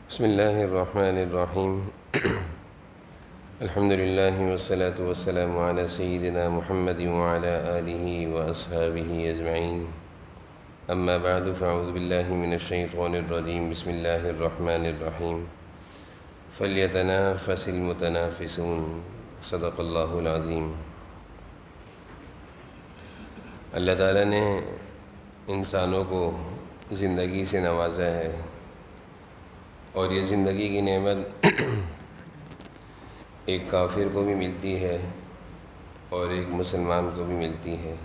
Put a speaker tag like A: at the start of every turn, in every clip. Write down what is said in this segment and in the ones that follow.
A: بسم اللہ الرحمن الرحیم الحمد للہ والصلاة والسلام علی سیدنا محمد وعلی آلہ واصحابہ اجمعین اما بعد فاعوذ باللہ من الشیطان الرجیم بسم اللہ الرحمن الرحیم فلیتنافس المتنافسون صدق اللہ العظیم۔ اللہ تعالیٰ نے انسانوں کو زندگی سے نوازا ہے اور یہ زندگی کی نعمت ایک کافر کو بھی ملتی ہے اور ایک مسلمان کو بھی ملتی ہے۔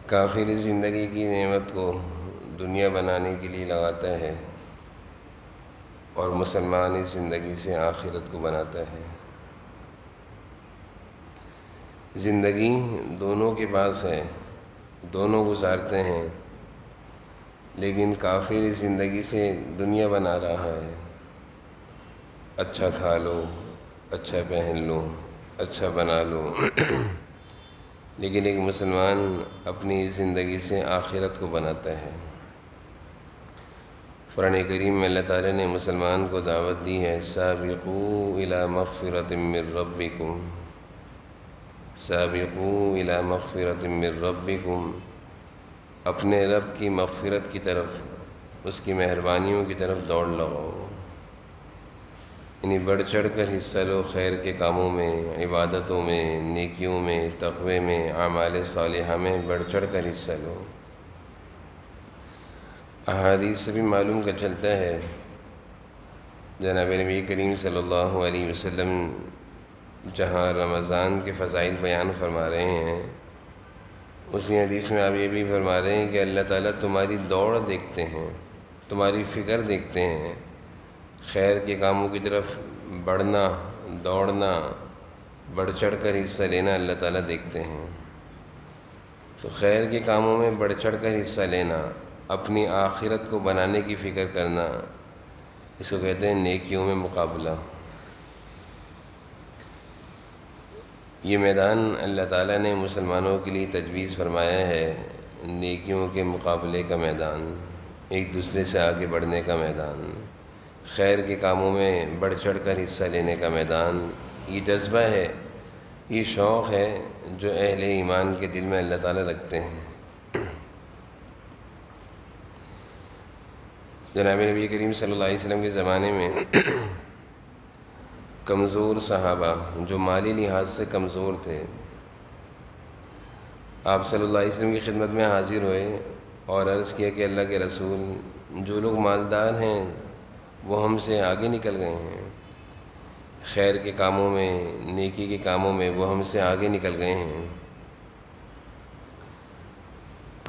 A: کافر اس زندگی کی نعمت کو دنیا بنانے کے لیے لگاتا ہے اور مسلمان اس زندگی سے آخرت کو بناتا ہے۔ زندگی دونوں کے پاس ہے، دونوں گزارتے ہیں، لیکن کافر اس زندگی سے دنیا بنا رہا ہے۔ اچھا کھا لو، اچھا پہن لو، اچھا بنا لو لیکن ایک مسلمان اپنی اس زندگی سے آخرت کو بناتا ہے۔ قرآن کریم میں اللہ تعالیٰ نے مسلمان کو دعوت دی ہے، سابقوا الی مغفرۃ من ربکم، سابقوا الی مغفرۃ من ربکم، اپنے رب کی مغفرت کی طرف، اس کی مہربانیوں کی طرف دوڑ لگاؤ، یعنی بڑھ چڑھ کر حصہ لو خیر کے کاموں میں، عبادتوں میں، نیکیوں میں، تقوی میں، اعمال صالحہ میں بڑھ چڑھ کر حصہ لو۔ احادیث سے بھی معلوم کا چلتا ہے، جناب نبی کریم صلی اللہ علیہ وسلم جہاں رمضان کے فضائل بیان فرما رہے ہیں، اسی حدیث میں آپ یہ بھی فرما رہے ہیں کہ اللہ تعالیٰ تمہاری دوڑ دیکھتے ہیں، تمہاری فکر دیکھتے ہیں، خیر کے کاموں کی طرف بڑھنا، دوڑنا، بڑھ چڑھ کر حصہ لینا اللہ تعالیٰ دیکھتے ہیں۔ تو خیر کے کاموں میں بڑھ چڑھ کر حصہ لینا، اپنی آخرت کو بنانے کی فکر کرنا، اس کو کہتے ہیں نیکیوں میں مقابلہ۔ یہ میدان اللہ تعالیٰ نے مسلمانوں کے لیے تجویز فرمایا ہے، نیکیوں کے مقابلے کا میدان، ایک دوسرے سے آگے بڑھنے کا میدان، خیر کے کاموں میں بڑھ چڑھ کر حصہ لینے کا میدان۔ یہ جذبہ ہے، یہ شوق ہے جو اہل ایمان کے دل میں اللہ تعالیٰ رکھتے ہیں۔ جناب نبی کریم صلی اللہ علیہ وسلم کے زمانے میں کمزور صحابہ جو مالی لحاظ سے کمزور تھے، آپ صلی اللہ علیہ وسلم کی خدمت میں حاضر ہوئے اور عرض کیا کہ اللہ کے رسول، جو لوگ مالدار ہیں وہ ہم سے آگے نکل گئے ہیں، خیر کے کاموں میں، نیکی کے کاموں میں وہ ہم سے آگے نکل گئے ہیں۔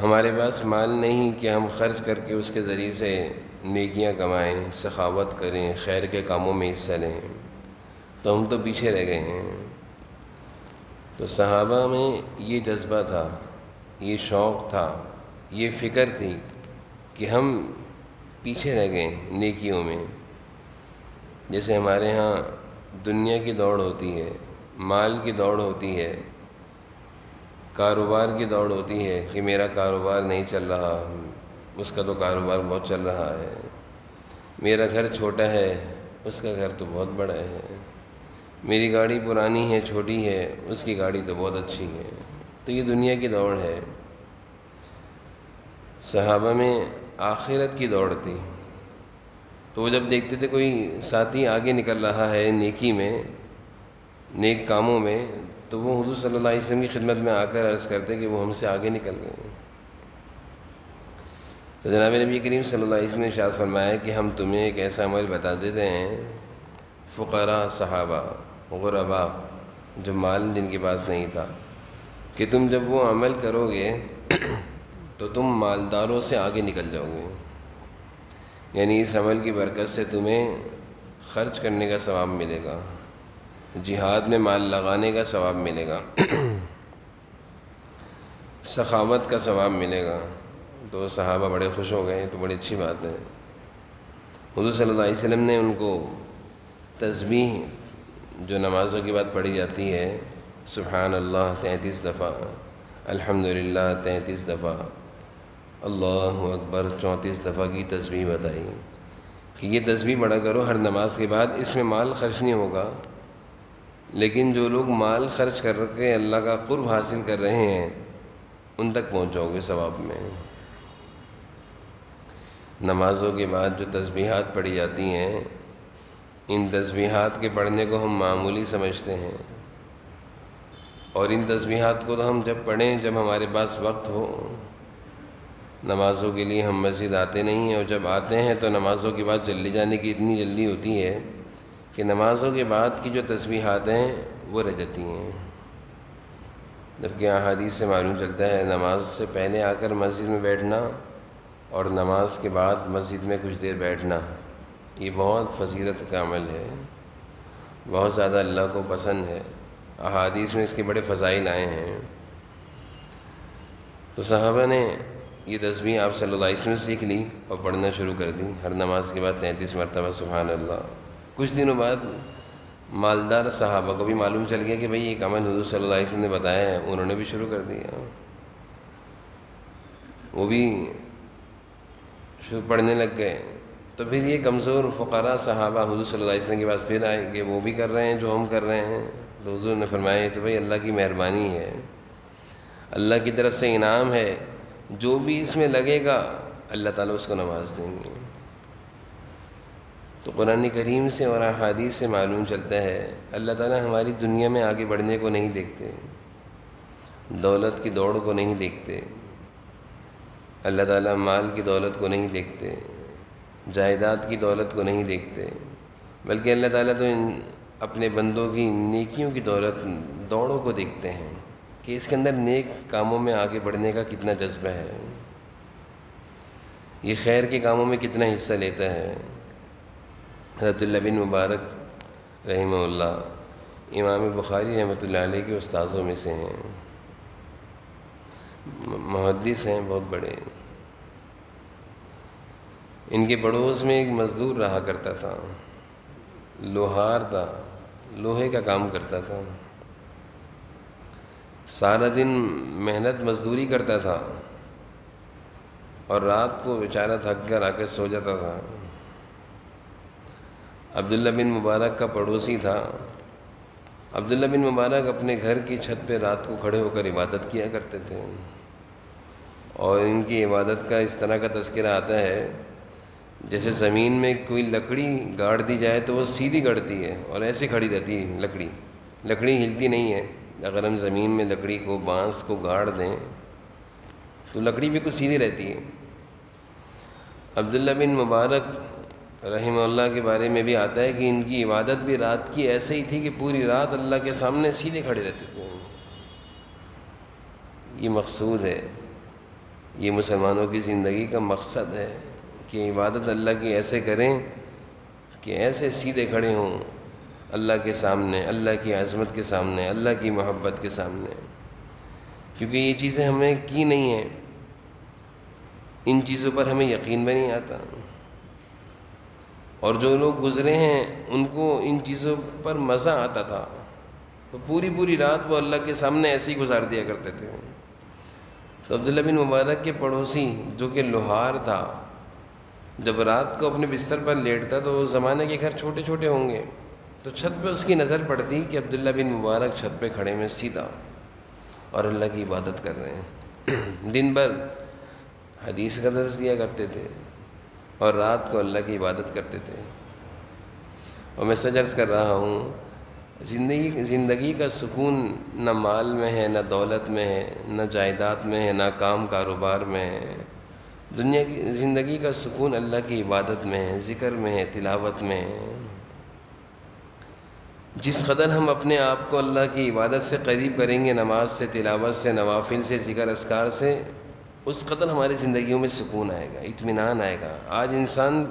A: ہمارے پاس مال نہیں کہ ہم خرچ کر کے اس کے ذریعے سے نیکیاں کمائیں، سخاوت کریں، خیر کے کاموں میں حصہ لیں، تو ہم تو پیچھے رہ گئے ہیں۔ تو صحابہ میں یہ جذبہ تھا، یہ شوق تھا، یہ فکر تھی کہ ہم پیچھے رہ گئے نیکیوں میں۔ جیسے ہمارے ہاں دنیا کی دوڑ ہوتی ہے، مال کی دوڑ ہوتی ہے، کاروبار کی دوڑ ہوتی ہے کہ میرا کاروبار نہیں چل رہا، اس کا تو کاروبار بہت چل رہا ہے، میرا گھر چھوٹا ہے، اس کا گھر تو بہت بڑا ہے، میری گاڑی پرانی ہے، چھوٹی ہے، اس کی گاڑی تو بہت اچھی ہے۔ تو یہ دنیا کی دوڑ ہے۔ صحابہ میں آخرت کی دوڑ تھی، تو وہ جب دیکھتے تھے کوئی ساتھی آگے نکل رہا ہے نیکی میں، نیک کاموں میں، تو وہ حضور صلی اللہ علیہ وسلم کی خدمت میں آ کر عرض کرتے کہ وہ ہم سے آگے نکل گئے۔ تو جناب نبی کریم صلی اللہ علیہ وسلم نے ارشاد فرمایا کہ ہم تمہیں ایک ایسا عمل بتا دیتے ہیں، فقراء صحابہ، غرباء، جو مال جن کے پاس نہیں تھا، کہ تم جب وہ عمل کرو گے تو تم مالداروں سے آگے نکل جاؤ گے، یعنی اس عمل کی برکت سے تمہیں خرچ کرنے کا ثواب ملے گا، جہاد میں مال لگانے کا ثواب ملے گا، سخاوت کا ثواب ملے گا۔ تو صحابہ بڑے خوش ہو گئے، تو بڑی اچھی بات ہے۔ حضور صلی اللہ علیہ وسلم نے ان کو تسبیح جو نمازوں کے بعد پڑھی جاتی ہے، سبحان اللہ 33 دفعہ، الحمدللہ 33 دفعہ، اللہ اکبر 34 دفعہ کی تسبیح بتائی کہ یہ تسبیح پڑھا کرو ہر نماز کے بعد، اس میں مال خرچ نہیں ہوگا، لیکن جو لوگ مال خرچ کر کے اللہ کا قرب حاصل کر رہے ہیں ان تک پہنچو گے ثواب میں۔ نمازوں کے بعد جو تسبیحات پڑھی جاتی ہیں، ان تسبیحات کے پڑھنے کو ہم معمولی سمجھتے ہیں، اور ان تسبیحات کو تو ہم جب پڑھیں جب ہمارے پاس وقت ہو۔ نمازوں کے لیے ہم مسجد آتے نہیں ہیں، اور جب آتے ہیں تو نمازوں کے بعد جلدی جانے کی اتنی جلدی ہوتی ہے کہ نمازوں کے بعد کی جو تسبیحات ہیں وہ رہ جاتی ہیں، جبکہ احادیث سے معلوم چلتا ہے نماز سے پہلے آ کر مسجد میں بیٹھنا اور نماز کے بعد مسجد میں کچھ دیر بیٹھنا یہ بہت فضیلت کا عمل ہے، بہت زیادہ اللہ کو پسند ہے، احادیث میں اس کے بڑے فضائل آئے ہیں۔ تو صحابہ نے یہ تسبیح آپ صلی اللہ علیہ وسلم سے سیکھ لی اور پڑھنا شروع کر دی ہر نماز کے بعد 33 مرتبہ سبحان اللہ۔ کچھ دنوں بعد مالدار صحابہ کو بھی معلوم چل گیا کہ بھئی ایک عمل حضور صلی اللہ علیہ وسلم نے بتایا ہے، انہوں نے بھی شروع کر دیا، وہ بھی پڑھنے لگ گئے۔ تو پھر یہ کمزور فقراء صحابہ حضور صلی اللہ علیہ وسلم کے بعد پھر آئے کہ وہ بھی کر رہے ہیں جو ہم کر رہے ہیں، تو حضور نے فرمایا تو بھئی اللہ کی مہربانی ہے، اللہ کی طرف سے انعام ہے، جو بھی اس میں لگے گا اللہ تعالیٰ اس کو نواز دیں گے۔ تو قرآن کریم سے اور احادیث سے معلوم چلتا ہے اللہ تعالیٰ ہماری دنیا میں آگے بڑھنے کو نہیں دیکھتے، دولت کی دوڑ کو نہیں دیکھتے، اللہ تعالیٰ مال کی دولت کو نہیں دیکھتے، جائیداد کی دولت کو نہیں دیکھتے، بلکہ اللہ تعالیٰ تو اپنے بندوں کی نیکیوں کی دولت دوڑوں کو دیکھتے ہیں کہ اس کے اندر نیک کاموں میں آگے بڑھنے کا کتنا جذبہ ہے، یہ خیر کے کاموں میں کتنا حصہ لیتا ہے۔ حضرت عبداللہ بن مبارک رحمہ اللہ امام بخاری رحمۃ اللہ علیہ کے استاذوں میں سے ہیں، محدث ہیں بہت بڑے۔ ان کے پڑوس میں ایک مزدور رہا کرتا تھا، لوہار تھا، لوہے کا کام کرتا تھا، سارا دن محنت مزدوری کرتا تھا اور رات کو بیچارہ تھک کر آ کے سو جاتا تھا۔ عبداللہ بن مبارک کا پڑوسی تھا، عبداللہ بن مبارک اپنے گھر کی چھت پہ رات کو کھڑے ہو کر عبادت کیا کرتے تھے، اور ان کی عبادت کا اس طرح کا تذکرہ آتا ہے جیسے زمین میں کوئی لکڑی گاڑ دی جائے تو وہ سیدھی گڑتی ہے اور ایسے کھڑی رہتی ہے، لکڑی ہلتی نہیں ہے۔ اگر ہم زمین میں لکڑی کو بانس کو گاڑ دیں تو لکڑی بالکل سیدھی رہتی ہے۔ عبداللہ بن مبارک رحمہ اللہ کے بارے میں بھی آتا ہے کہ ان کی عبادت بھی رات کی ایسے ہی تھی کہ پوری رات اللہ کے سامنے سیدھے کھڑے رہتے تھے۔ یہ مقصود ہے، یہ مسلمانوں کی زندگی کا مقصد ہے کہ عبادت اللہ کی ایسے کریں کہ ایسے سیدھے کھڑے ہوں اللہ کے سامنے، اللہ کی عظمت کے سامنے، اللہ کی محبت کے سامنے، کیونکہ یہ چیزیں ہمیں کی نہیں ہیں، ان چیزوں پر ہمیں یقین بھی نہیں آتا، اور جو لوگ گزرے ہیں ان کو ان چیزوں پر مزہ آتا تھا، تو پوری رات وہ اللہ کے سامنے ایسے ہی گزار دیا کرتے تھے۔ تو عبداللہ بن مبارک کے پڑوسی جو کہ لوہار تھا، جب رات کو اپنے بستر پر لیٹتا تو اس زمانے کے گھر چھوٹے چھوٹے ہوں گے، تو چھت پہ اس کی نظر پڑتی کہ عبداللہ بن مبارک چھت پہ کھڑے میں سیدھا اور اللہ کی عبادت کر رہے ہیں، دن بھر حدیث کا درس دیا کرتے تھے اور رات کو اللہ کی عبادت کرتے تھے۔ اور میں سچ عرض کر رہا ہوں، زندگی کا سکون نہ مال میں ہے، نہ دولت میں ہے، نہ جائیداد میں ہے، نہ کام کاروبار میں ہے، دنیا کی زندگی کا سکون اللہ کی عبادت میں ہے، ذکر میں ہے، تلاوت میں ہے۔ جس قدر ہم اپنے آپ کو اللہ کی عبادت سے قریب کریں گے، نماز سے، تلاوت سے، نوافل سے، ذکر اذکار سے، اس قدر ہماری زندگیوں میں سکون آئے گا، اطمینان آئے گا۔ آج انسان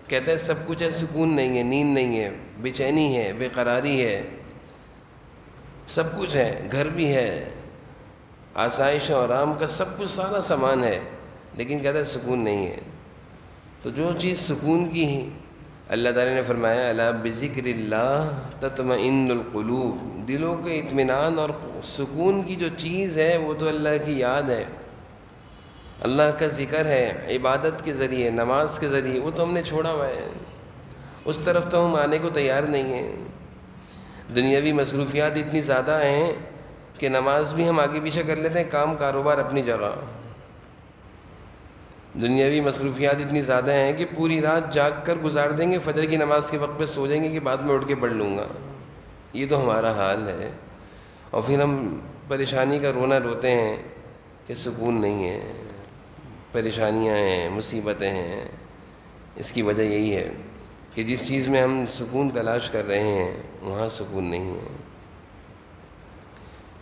A: کہتا ہے سب کچھ ہے، سکون نہیں ہے، نیند نہیں ہے، بے چینی ہے، بے قراری ہے، سب کچھ ہے، گھر بھی ہے، آسائش و آرام کا سب کچھ سارا سامان ہے، لیکن کہتا ہے سکون نہیں ہے۔ تو جو چیز سکون کی ہے، اللہ تعالیٰ نے فرمایا الا بذکر اللہ تطمئن القلوب، دلوں کے اطمینان اور سکون کی جو چیز ہے وہ تو اللہ کی یاد ہے۔ اللہ کا ذکر ہے عبادت کے ذریعے، نماز کے ذریعے، وہ تو ہم نے چھوڑا ہوا ہے، اس طرف تو ہم آنے کو تیار نہیں ہیں۔ دنیاوی مصروفیات اتنی زیادہ ہیں کہ نماز بھی ہم آگے پیچھے کر لیتے ہیں، کام کاروبار اپنی جگہ۔ دنیاوی مصروفیات اتنی زیادہ ہیں کہ پوری رات جاگ کر گزار دیں گے، فجر کی نماز کے وقت پہ سو جائیں گے کہ بعد میں اٹھ کے پڑھ لوں گا۔ یہ تو ہمارا حال ہے، اور پھر ہم پریشانی کا رونا روتے ہیں کہ سکون نہیں ہے، پریشانیاں ہیں، مصیبتیں ہیں۔ اس کی وجہ یہی ہے کہ جس چیز میں ہم سکون تلاش کر رہے ہیں وہاں سکون نہیں ہے۔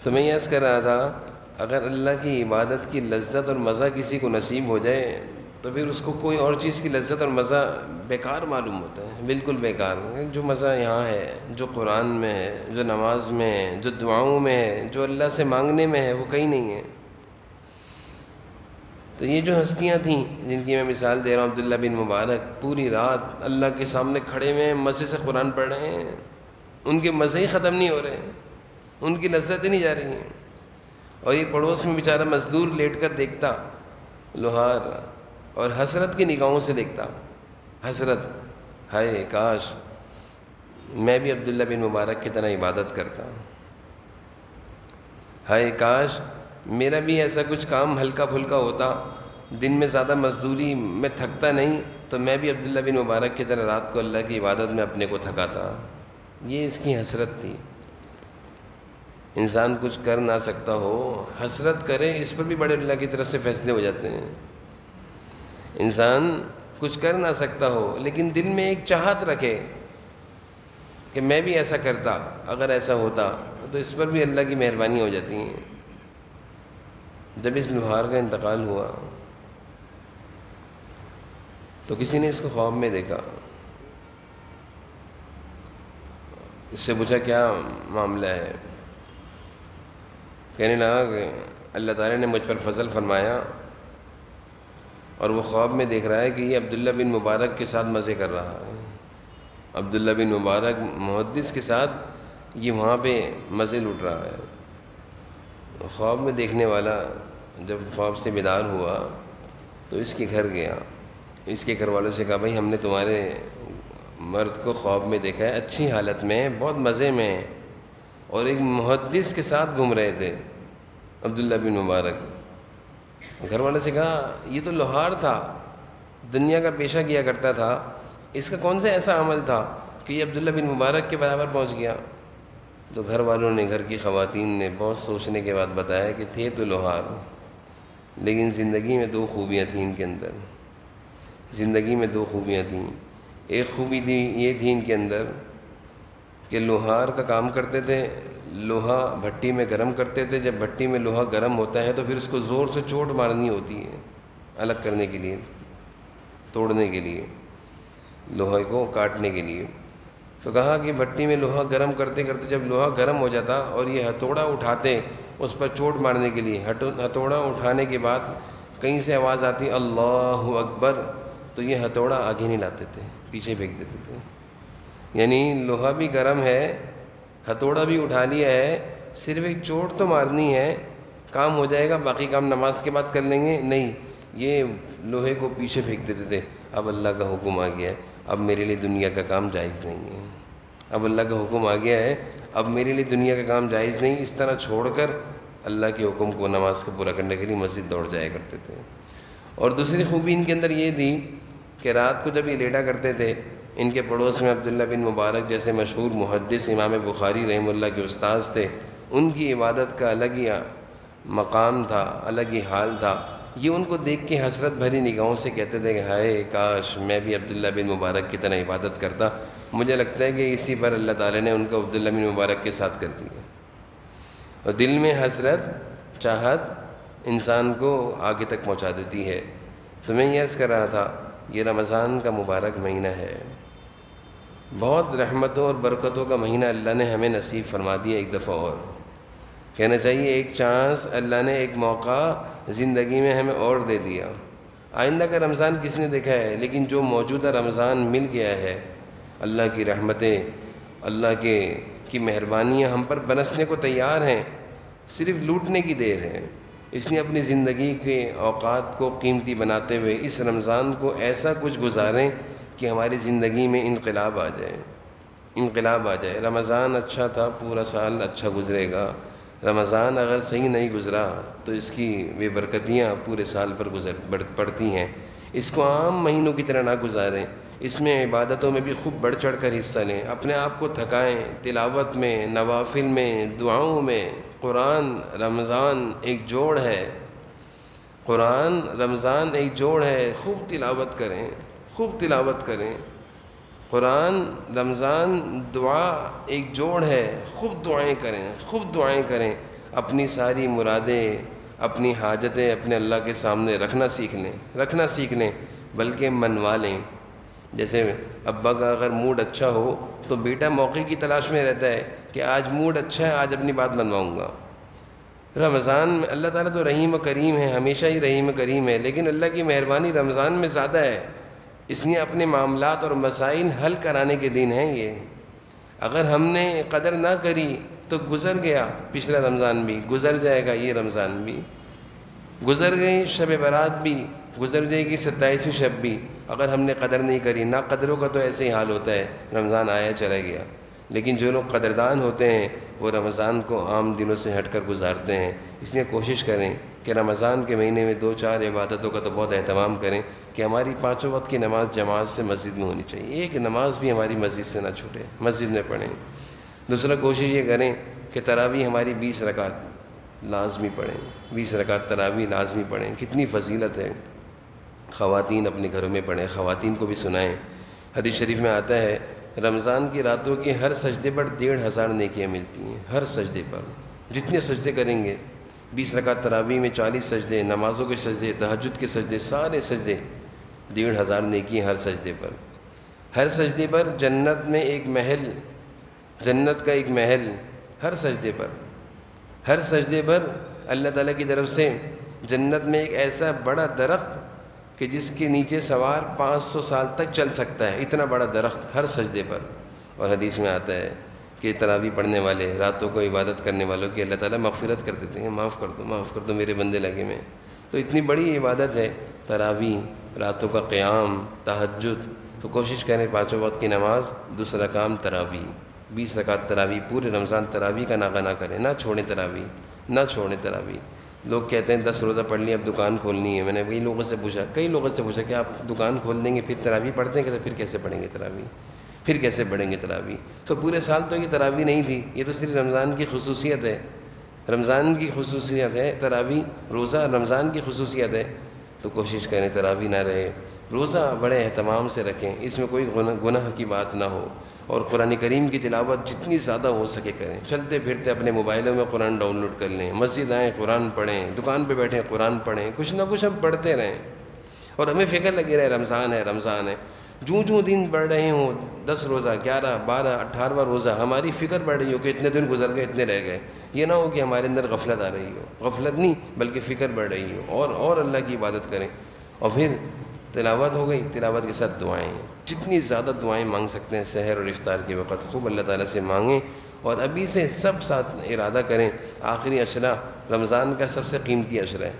A: تو میں یہ عرض کر رہا تھا، اگر اللہ کی عبادت کی لذت اور مزہ کسی کو نصیب ہو جائے تو پھر اس کو کوئی اور چیز کی لذت اور مزہ بیکار معلوم ہوتا ہے، بالکل بیکار۔ جو مزہ یہاں ہے، جو قرآن میں ہے، جو نماز میں ہے، جو دعاؤں میں ہے، جو اللہ سے مانگنے میں ہے، وہ کہیں نہیں ہے۔ تو یہ جو ہستیاں تھیں جن کی میں مثال دے رہا ہوں، عبداللہ بن مبارک پوری رات اللہ کے سامنے کھڑے ہوئے ہیں، مزے سے قرآن پڑھ رہے ہیں، ان کے مزے ہی ختم نہیں ہو رہے ہیں، ان کی لذتیں نہیں جا رہی ہیں۔ اور یہ پڑوس میں بیچارہ مزدور لیٹ کر دیکھتا لوہار، اور حسرت کی نگاہوں سے دیکھتا، حسرت، ہائے کاش میں بھی عبداللہ بن مبارک کی طرح عبادت کرتا، ہائے کاش میرا بھی ایسا کچھ کام ہلکا پھلکا ہوتا، دن میں زیادہ مزدوری میں تھکتا نہیں، تو میں بھی عبداللہ بن مبارک کی طرح رات کو اللہ کی عبادت میں اپنے کو تھکاتا۔ یہ اس کی حسرت تھی۔ انسان کچھ کر نہ سکتا ہو، حسرت کرے، اس پر بھی بڑے اللہ کی طرف سے فیصلے ہو جاتے ہیں۔ انسان کچھ کر نہ سکتا ہو لیکن دل میں ایک چاہت رکھے کہ میں بھی ایسا کرتا، اگر ایسا ہوتا، تو اس پر بھی اللہ کی مہربانی ہو جاتی ہیں۔ جب اس لوہار کا انتقال ہوا تو کسی نے اس کو خواب میں دیکھا، اس سے پوچھا کیا معاملہ ہے؟ کہنے لگا کہ اللہ تعالیٰ نے مجھ پر فضل فرمایا اور وہ خواب میں دیکھ رہا ہے کہ یہ عبداللہ بن مبارک کے ساتھ مزے کر رہا ہے، عبداللہ بن مبارک محدث کے ساتھ یہ وہاں پہ مزے لوٹ رہا ہے۔ خواب میں دیکھنے والا جب خواب سے بیدار ہوا تو اس کے گھر گیا، اس کے گھر والوں سے کہا بھائی ہم نے تمہارے مرد کو خواب میں دیکھا ہے، اچھی حالت میں، بہت مزے میں، اور ایک محدث کے ساتھ گھوم رہے تھے عبداللہ بن مبارک۔ گھر والے سے کہا یہ تو لوہار تھا، دنیا کا پیشہ کیا کرتا تھا، اس کا کون سا ایسا عمل تھا کہ یہ عبداللہ بن مبارک کے برابر پہنچ گیا؟ تو گھر والوں نے، گھر کی خواتین نے بہت سوچنے کے بعد بتایا کہ تھے تو لوہار، لیکن زندگی میں دو خوبیاں تھیں ان کے اندر، زندگی میں دو خوبیاں تھیں۔ ایک خوبی تھی، یہ تھی ان کے اندر کہ لوہار کا کام کرتے تھے، لوہا بھٹی میں گرم کرتے تھے، جب بھٹی میں لوہا گرم ہوتا ہے تو پھر اس کو زور سے چوٹ مارنی ہوتی ہے الگ کرنے کے لیے، توڑنے کے لیے، لوہے کو کاٹنے کے لیے۔ تو کہا کہ بھٹی میں لوہا گرم کرتے کرتے جب لوہا گرم ہو جاتا اور یہ ہتھوڑا اٹھاتے اس پر چوٹ مارنے کے لیے، ہتھوڑا اٹھانے کے بعد کہیں سے آواز آتی اللہ اکبر، تو یہ ہتھوڑا آگے نہیں لاتے تھے، پیچھے پھینک دیتے تھے۔ یعنی لوہا بھی گرم ہے، ہتھوڑا بھی اٹھا لیا ہے، صرف ایک چوٹ تو مارنی ہے، کام ہو جائے گا، باقی کام نماز کے بعد کر لیں گے، نہیں، یہ لوہے کو پیچھے پھینک دیتے تھے۔ اب اللہ کا حکم آ گیا ہے، اب میرے لیے دنیا کا کام جائز نہیں ہے، اب اللہ کا حکم آ گیا ہے، اب میرے لیے دنیا کا کام جائز نہیں، اس طرح چھوڑ کر اللہ کے حکم کو، نماز کو پورا کرنے کے لیے مسجد دوڑ جایا کرتے تھے۔ اور دوسری خوبی ان کے اندر یہ تھی کہ رات کو جب یہ لیٹا کرتے تھے، ان کے پڑوس میں عبداللہ بن مبارک جیسے مشہور محدث امام بخاری رحمہ اللہ کے استاذ تھے، ان کی عبادت کا الگ ہی مقام تھا، الگ ہی حال تھا۔ یہ ان کو دیکھ کے حسرت بھری نگاہوں سے کہتے تھے کہ ہائے کاش میں بھی عبداللہ بن مبارک کی طرح عبادت کرتا۔ مجھے لگتا ہے کہ اسی پر اللہ تعالیٰ نے ان کو عبداللہ بن مبارک کے ساتھ کر دیا۔ اور دل میں حسرت، چاہت انسان کو آگے تک پہنچا دیتی ہے۔ تو میں یہ عرض کر رہا تھا، یہ رمضان کا مبارک مہینہ ہے، بہت رحمتوں اور برکتوں کا مہینہ اللہ نے ہمیں نصیب فرما دیا۔ ایک دفعہ اور کہنا چاہیے ایک چانس اللہ نے، ایک موقع زندگی میں ہمیں اور دے دیا۔ آئندہ کا رمضان کس نے دیکھا ہے، لیکن جو موجودہ رمضان مل گیا ہے، اللہ کی رحمتیں، اللہ کی مہربانیاں ہم پر برسنے کو تیار ہیں، صرف لوٹنے کی دیر ہے۔ اس نے اپنی زندگی کے اوقات کو قیمتی بناتے ہوئے اس رمضان کو ایسا کچھ گزاریں کہ ہماری زندگی میں انقلاب آ جائے، انقلاب آ جائے۔ رمضان اچھا تھا، پورا سال اچھا گزرے گا، رمضان اگر صحیح نہیں گزرا تو اس کی بے برکتیاں پورے سال پر پڑتی ہیں۔ اس کو عام مہینوں کی طرح نہ گزاریں، اس میں عبادتوں میں بھی خوب بڑھ چڑھ کر حصہ لیں، اپنے آپ کو تھکائیں تلاوت میں، نوافل میں، دعاؤں میں۔ قرآن رمضان ایک جوڑ ہے، قرآن رمضان ایک جوڑ ہے، خوب تلاوت کریں، خوب تلاوت کریں۔ قرآن رمضان دعا ایک جوڑ ہے، خوب دعائیں کریں، خوب دعائیں کریں۔ اپنی ساری مرادیں، اپنی حاجتیں اپنے اللہ کے سامنے رکھنا سیکھ لیں، رکھنا سیکھ لیں، بلکہ منوا لیں۔ جیسے ابا کا اگر موڈ اچھا ہو تو بیٹا موقع کی تلاش میں رہتا ہے کہ آج موڈ اچھا ہے، آج اپنی بات منواؤں گا۔ رمضان میں اللہ تعالیٰ تو رحیم و کریم ہے، ہمیشہ ہی رحیم و کریم ہے، لیکن اللہ کی مہربانی رمضان میں زیادہ ہے۔ اس نے اپنے معاملات اور مسائل حل کرانے کے دن ہیں یہ۔ اگر ہم نے قدر نہ کری تو گزر گیا پچھلا رمضان بھی، گزر جائے گا یہ رمضان بھی، گزر گئی شب برات بھی، گزر جائے گی 27ویں شب بھی۔ اگر ہم نے قدر نہیں کری، نا قدروں کا تو ایسے ہی حال ہوتا ہے، رمضان آیا چلا گیا۔ لیکن جو لوگ قدردان ہوتے ہیں وہ رمضان کو عام دنوں سے ہٹ کر گزارتے ہیں۔ اس لیے کوشش کریں کہ رمضان کے مہینے میں 2-4 عبادتوں کا تو بہت اہتمام کریں کہ ہماری 5 وقت کی نماز جماعت سے مسجد میں ہونی چاہیے، ایک نماز بھی ہماری مسجد سے نہ چھوٹے، مسجد میں پڑھیں۔ دوسرا کوشش یہ کریں کہ تراویح ہماری 20 رکعت لازمی پڑھیں، 20 رکعت تراویح لازمی پڑھیں۔ کتنی فضیلت ہے، خواتین اپنے گھروں میں پڑھیں، خواتین کو بھی سنائیں۔ حدیث شریف میں آتا ہے رمضان کی راتوں کی ہر سجدے پر 1500 نیکیاں ملتی ہیں، ہر سجدے پر جتنے سجدے کریں گے، 20 رکعت تراویح میں 40 سجدے، نمازوں کے سجدے، تہجد کے سجدے، سارے سجدے، 1500 نیکی ہر سجدے پر۔ ہر سجدے پر جنت میں ایک محل، جنت کا ایک محل ہر سجدے پر، ہر سجدے پر اللہ تعالیٰ کی طرف سے جنت میں ایک ایسا بڑا درخت کہ جس کے نیچے سوار 500 سال تک چل سکتا ہے، اتنا بڑا درخت ہر سجدے پر۔ اور حدیث میں آتا ہے کہ تراویح پڑھنے والے، راتوں کو عبادت کرنے والوں کی اللہ تعالیٰ مغفرت کر دیتے ہیں، معاف کر دو میرے بندے لگے میں۔ تو اتنی بڑی عبادت ہے تراویح، راتوں کا قیام، تہجد۔ تو کوشش کریں 5 وقت کی نماز، دوسرا کام تراویح، 20 رکعت تراویح، پورے رمضان تراویح کا ناغہ نہ کریں، نہ چھوڑیں تراویح، نہ چھوڑیں تراویح۔ لوگ کہتے ہیں 10 روزہ پڑھ لی اب دکان کھولنی ہے۔ میں نے کئی لوگوں سے پوچھا کہ آپ دکان کھول دیں گے پھر تراویح پڑھتے ہیں؟ کہ پھر کیسے پڑھیں گے تراویح، پھر کیسے پڑھیں گے تراویح؟ تو پورے سال تو یہ تراویح نہیں تھی، یہ تو صرف رمضان کی خصوصیت ہے، رمضان کی خصوصیت ہے تراویح، روزہ رمضان کی خصوصیت ہے۔ تو کوشش کریں تراویح نہ رہے، روزہ بڑے اہتمام سے رکھیں، اس میں کوئی گناہ کی بات نہ ہو۔ اور قرآن کریم کی تلاوت جتنی زیادہ ہو سکے کریں، چلتے پھرتے اپنے موبائلوں میں قرآن ڈاؤن لوڈ کر لیں، مسجد آئیں قرآن پڑھیں، دکان پہ بیٹھیں قرآن پڑھیں، کچھ نہ کچھ ہم پڑھتے رہیں اور ہمیں فکر لگی رہے رمضان ہے رمضان ہے۔ جوں دن بڑھ رہے ہوں، 10 روزہ، 11، 12، 18واں روزہ، ہماری فکر بڑھ رہی ہو کہ اتنے دن گزر گئے، اتنے رہ گئے۔ یہ نہ ہو کہ ہمارے اندر غفلت آ رہی ہو، غفلت نہیں بلکہ فکر بڑھ رہی ہو، اور اللہ کی عبادت کریں۔ اور پھر تلاوت ہو گئی، تلاوت کے ساتھ دعائیں، جتنی زیادہ دعائیں مانگ سکتے ہیں سحر اور افطار کے وقت خوب اللہ تعالیٰ سے مانگیں۔ اور ابھی سے سب ساتھ ارادہ کریں، آخری عشرہ رمضان کا سب سے قیمتی عشرہ ہے۔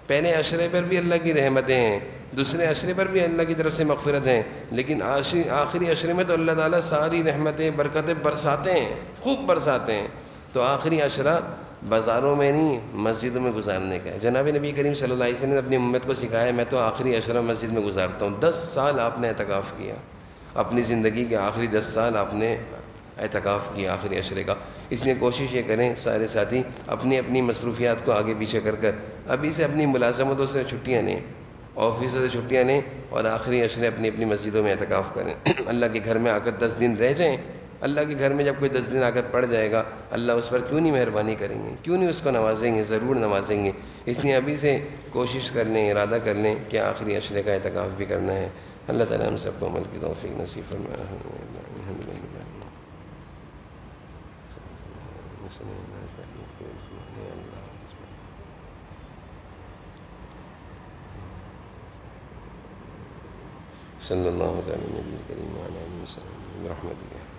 A: پہلے عشرے پر بھی اللہ کی رحمتیں ہیں، دوسرے عشرے پر بھی اللہ کی طرف سے مغفرت ہیں، لیکن آخری عشرے میں تو اللہ تعالیٰ ساری رحمتیں برکتیں برساتے ہیں، خوب برساتے ہیں۔ تو آخری عشرہ بازاروں میں نہیں، مسجدوں میں گزارنے کا ہے۔ جناب نبی کریم صلی اللہ علیہ وسلم نے اپنی امت کو سکھایا، میں تو آخری عشرہ مسجد میں گزارتا ہوں۔ 10 سال آپ نے اعتکاف کیا، اپنی زندگی کے آخری 10 سال آپ نے اعتکاف کیا آخری عشرے کا۔ اس لیے کوشش یہ کریں سارے ساتھی اپنی اپنی مصروفیات کو آگے پیچھے کر ابھی سے اپنی ملازمتوں سے چھٹیاں لیں، آفس سے چھٹیاں لیں، اور آخری عشرے اپنی اپنی مسجدوں میں اعتکاف کریں۔ اللہ کے گھر میں آ کر 10 دن رہ جائیں۔ اللہ کے گھر میں جب کوئی 10 دن آ کر پڑ جائے گا، اللہ اس پر کیوں نہیں مہربانی کریں گے، کیوں نہیں اس کو نوازیں گے، ضرور نوازیں گے۔ اس لیے ابھی سے کوشش کر لیں، ارادہ کر لیں کہ آخری عشرے کا اعتکاف بھی کرنا ہے۔ اللہ تعالیٰ ہم سب کو عمل کی توفیق نصیب فرمائے۔ صلی اللہ علیہ وسلم، نبی کریم وعلی آلہ وصحبہ برحمتہ۔